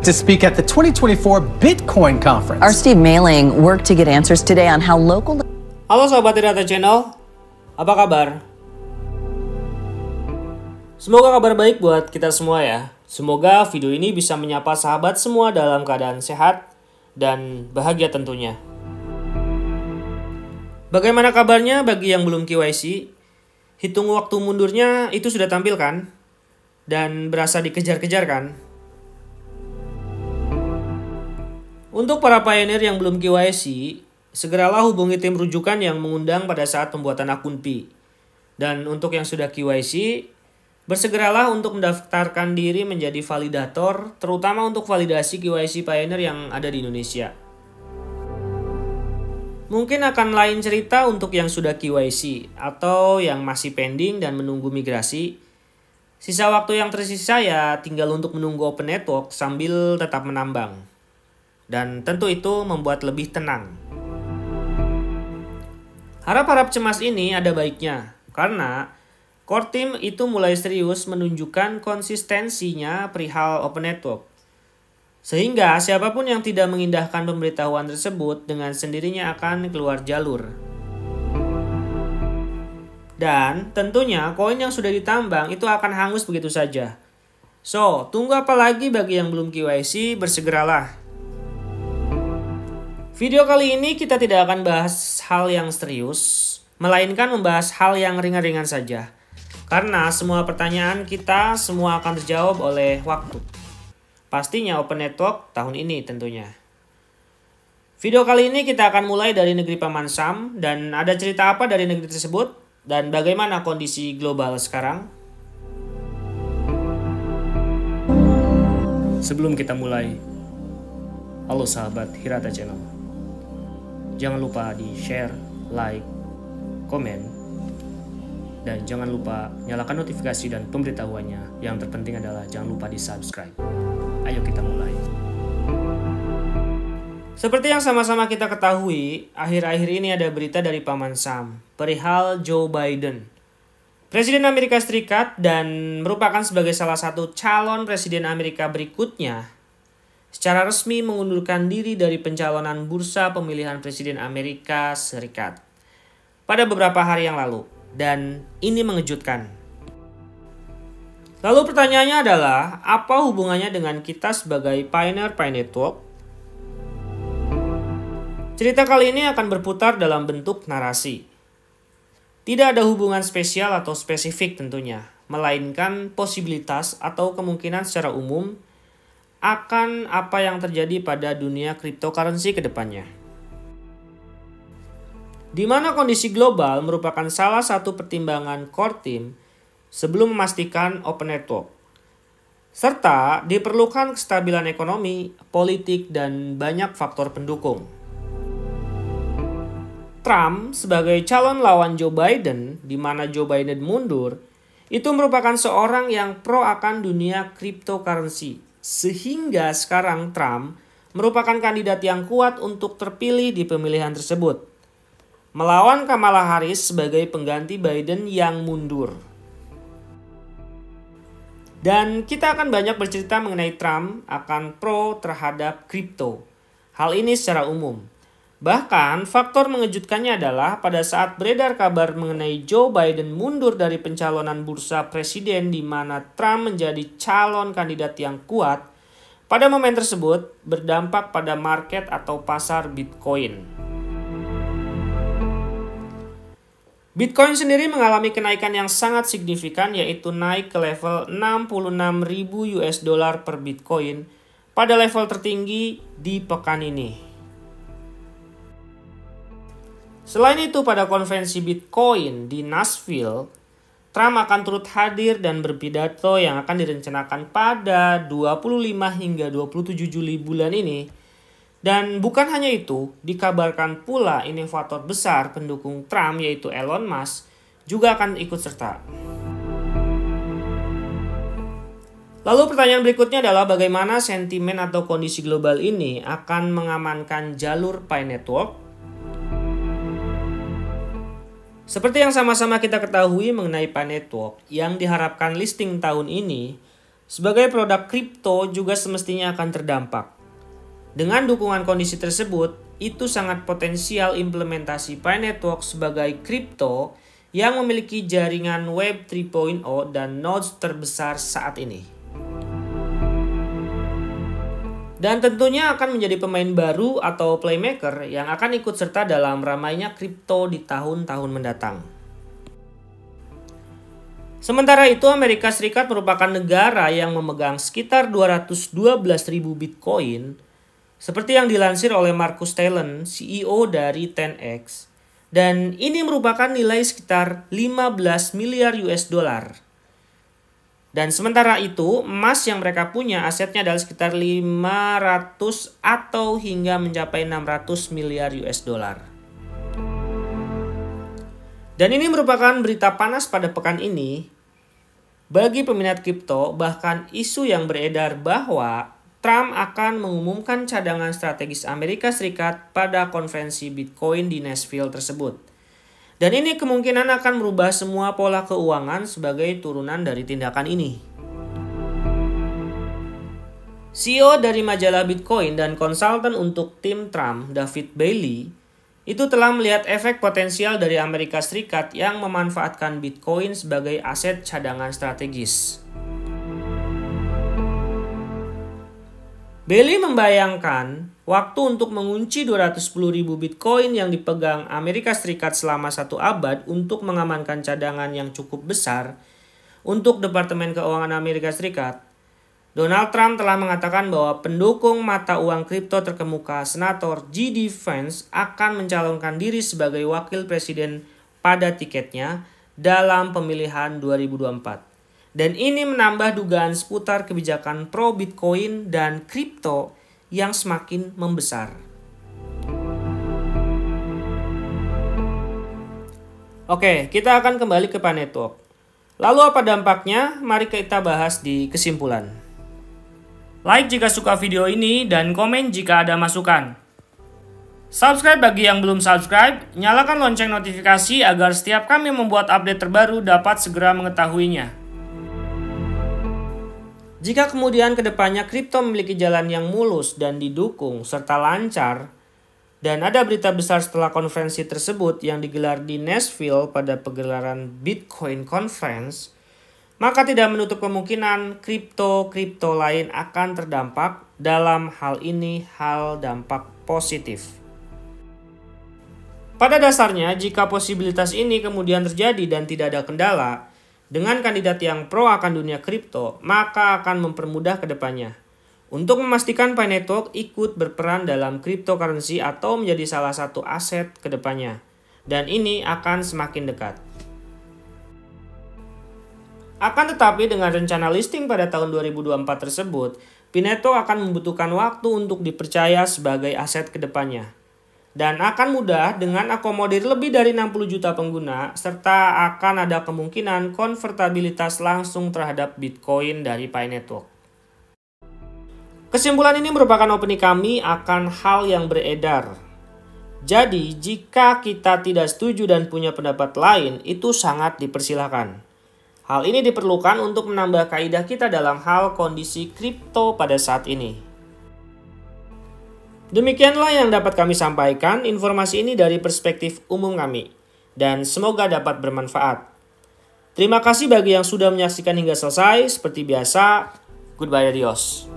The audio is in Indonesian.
to speak at the 2024 Bitcoin conference. Our Steve Mailing worked to get answers today on how local... Halo Sobat Tirata Channel, apa kabar? Semoga kabar baik buat kita semua ya. Semoga video ini bisa menyapa sahabat semua dalam keadaan sehat dan bahagia tentunya. Bagaimana kabarnya bagi yang belum KYC? Hitung waktu mundurnya itu sudah tampil kan? Dan berasa dikejar-kejar kan? Untuk para pioneer yang belum KYC, segeralah hubungi tim rujukan yang mengundang pada saat pembuatan akun Pi. Dan untuk yang sudah KYC, bersegeralah untuk mendaftarkan diri menjadi validator, terutama untuk validasi KYC pioneer yang ada di Indonesia. Mungkin akan lain cerita untuk yang sudah KYC atau yang masih pending dan menunggu migrasi. Sisa waktu yang tersisa ya tinggal untuk menunggu open network sambil tetap menambang. Dan tentu itu membuat lebih tenang. Harap-harap cemas ini ada baiknya, karena core team itu mulai serius menunjukkan konsistensinya perihal open network. Sehingga siapapun yang tidak mengindahkan pemberitahuan tersebut dengan sendirinya akan keluar jalur. Dan tentunya koin yang sudah ditambang itu akan hangus begitu saja. So, tunggu apa lagi bagi yang belum KYC, bersegeralah. Video kali ini kita tidak akan bahas hal yang serius, melainkan membahas hal yang ringan-ringan saja. Karena semua pertanyaan kita semua akan terjawab oleh waktu. Pastinya open network tahun ini tentunya. Video kali ini kita akan mulai dari negeri Paman Sam, dan ada cerita apa dari negeri tersebut, dan bagaimana kondisi global sekarang. Sebelum kita mulai, halo sahabat Hirata Channel. Jangan lupa di share, like, komen, dan jangan lupa nyalakan notifikasi dan pemberitahuannya. Yang terpenting adalah jangan lupa di subscribe. Ayo kita mulai. Seperti yang sama-sama kita ketahui, akhir-akhir ini ada berita dari Paman Sam perihal Joe Biden, Presiden Amerika Serikat dan merupakan sebagai salah satu calon Presiden Amerika berikutnya, secara resmi mengundurkan diri dari pencalonan bursa pemilihan Presiden Amerika Serikat pada beberapa hari yang lalu, dan ini mengejutkan. Lalu pertanyaannya adalah, apa hubungannya dengan kita sebagai pioneer Pi Network? Cerita kali ini akan berputar dalam bentuk narasi. Tidak ada hubungan spesial atau spesifik tentunya, melainkan posibilitas atau kemungkinan secara umum akan apa yang terjadi pada dunia cryptocurrency ke depannya. Di mana kondisi global merupakan salah satu pertimbangan core team sebelum memastikan open network. Serta diperlukan kestabilan ekonomi, politik, dan banyak faktor pendukung. Trump sebagai calon lawan Joe Biden, di mana Joe Biden mundur, itu merupakan seorang yang pro akan dunia cryptocurrency. Sehingga sekarang Trump merupakan kandidat yang kuat untuk terpilih di pemilihan tersebut, melawan Kamala Harris sebagai pengganti Biden yang mundur. Dan kita akan banyak bercerita mengenai Trump akan pro terhadap kripto. Hal ini secara umum. Bahkan faktor mengejutkannya adalah pada saat beredar kabar mengenai Joe Biden mundur dari pencalonan bursa presiden di mana Trump menjadi calon kandidat yang kuat, pada momen tersebut berdampak pada market atau pasar Bitcoin. Bitcoin sendiri mengalami kenaikan yang sangat signifikan, yaitu naik ke level 66.000 US dollar per Bitcoin pada level tertinggi di pekan ini. Selain itu, pada konvensi Bitcoin di Nashville, Trump akan turut hadir dan berpidato yang akan direncanakan pada 25 hingga 27 Juli bulan ini. Dan bukan hanya itu, dikabarkan pula inovator besar pendukung Trump yaitu Elon Musk juga akan ikut serta. Lalu pertanyaan berikutnya adalah bagaimana sentimen atau kondisi global ini akan mengamankan jalur Pi Network? Seperti yang sama-sama kita ketahui mengenai Pi Network yang diharapkan listing tahun ini, sebagai produk kripto juga semestinya akan terdampak. Dengan dukungan kondisi tersebut, itu sangat potensial implementasi Pi Network sebagai kripto yang memiliki jaringan Web 3.0 dan nodes terbesar saat ini. Dan tentunya akan menjadi pemain baru atau playmaker yang akan ikut serta dalam ramainya kripto di tahun-tahun mendatang. Sementara itu, Amerika Serikat merupakan negara yang memegang sekitar 212.000 Bitcoin, seperti yang dilansir oleh Marcus Talon, CEO dari 10x, dan ini merupakan nilai sekitar 15 miliar US dollar. Dan sementara itu, emas yang mereka punya asetnya adalah sekitar 500 atau hingga mencapai 600 miliar US dollar. Dan ini merupakan berita panas pada pekan ini bagi peminat kripto, bahkan isu yang beredar bahwa Trump akan mengumumkan cadangan strategis Amerika Serikat pada konferensi Bitcoin di Nashville tersebut. Dan ini kemungkinan akan merubah semua pola keuangan sebagai turunan dari tindakan ini. CEO dari majalah Bitcoin dan konsultan untuk tim Trump, David Bailey, itu telah melihat efek potensial dari Amerika Serikat yang memanfaatkan Bitcoin sebagai aset cadangan strategis. Bailey membayangkan waktu untuk mengunci 210.000 Bitcoin yang dipegang Amerika Serikat selama 1 abad untuk mengamankan cadangan yang cukup besar untuk Departemen Keuangan Amerika Serikat. Donald Trump telah mengatakan bahwa pendukung mata uang kripto terkemuka Senator J.D. Vance akan mencalonkan diri sebagai wakil presiden pada tiketnya dalam pemilihan 2024. Dan ini menambah dugaan seputar kebijakan pro Bitcoin dan kripto yang semakin membesar. Oke, kita akan kembali ke Pi Network. Lalu apa dampaknya? Mari kita bahas di kesimpulan. Like jika suka video ini dan komen jika ada masukan. Subscribe bagi yang belum subscribe, nyalakan lonceng notifikasi agar setiap kami membuat update terbaru dapat segera mengetahuinya. Jika kemudian kedepannya kripto memiliki jalan yang mulus dan didukung serta lancar, dan ada berita besar setelah konferensi tersebut yang digelar di Nashville pada pegelaran Bitcoin Conference, maka tidak menutup kemungkinan kripto lain akan terdampak. Dalam hal ini, hal dampak positif. Pada dasarnya, jika posibilitas ini kemudian terjadi dan tidak ada kendala, dengan kandidat yang pro akan dunia kripto, maka akan mempermudah kedepannya untuk memastikan Pi Network ikut berperan dalam cryptocurrency atau menjadi salah satu aset kedepannya. Dan ini akan semakin dekat. Akan tetapi dengan rencana listing pada tahun 2024 tersebut, Pi Network akan membutuhkan waktu untuk dipercaya sebagai aset kedepannya. Dan akan mudah dengan akomodir lebih dari 60 juta pengguna, serta akan ada kemungkinan konvertibilitas langsung terhadap Bitcoin dari Pi Network. Kesimpulan ini merupakan opini kami akan hal yang beredar. Jadi, jika kita tidak setuju dan punya pendapat lain, itu sangat dipersilakan. Hal ini diperlukan untuk menambah kaidah kita dalam hal kondisi kripto pada saat ini. Demikianlah yang dapat kami sampaikan, informasi ini dari perspektif umum kami, dan semoga dapat bermanfaat. Terima kasih bagi yang sudah menyaksikan hingga selesai. Seperti biasa, goodbye, adios.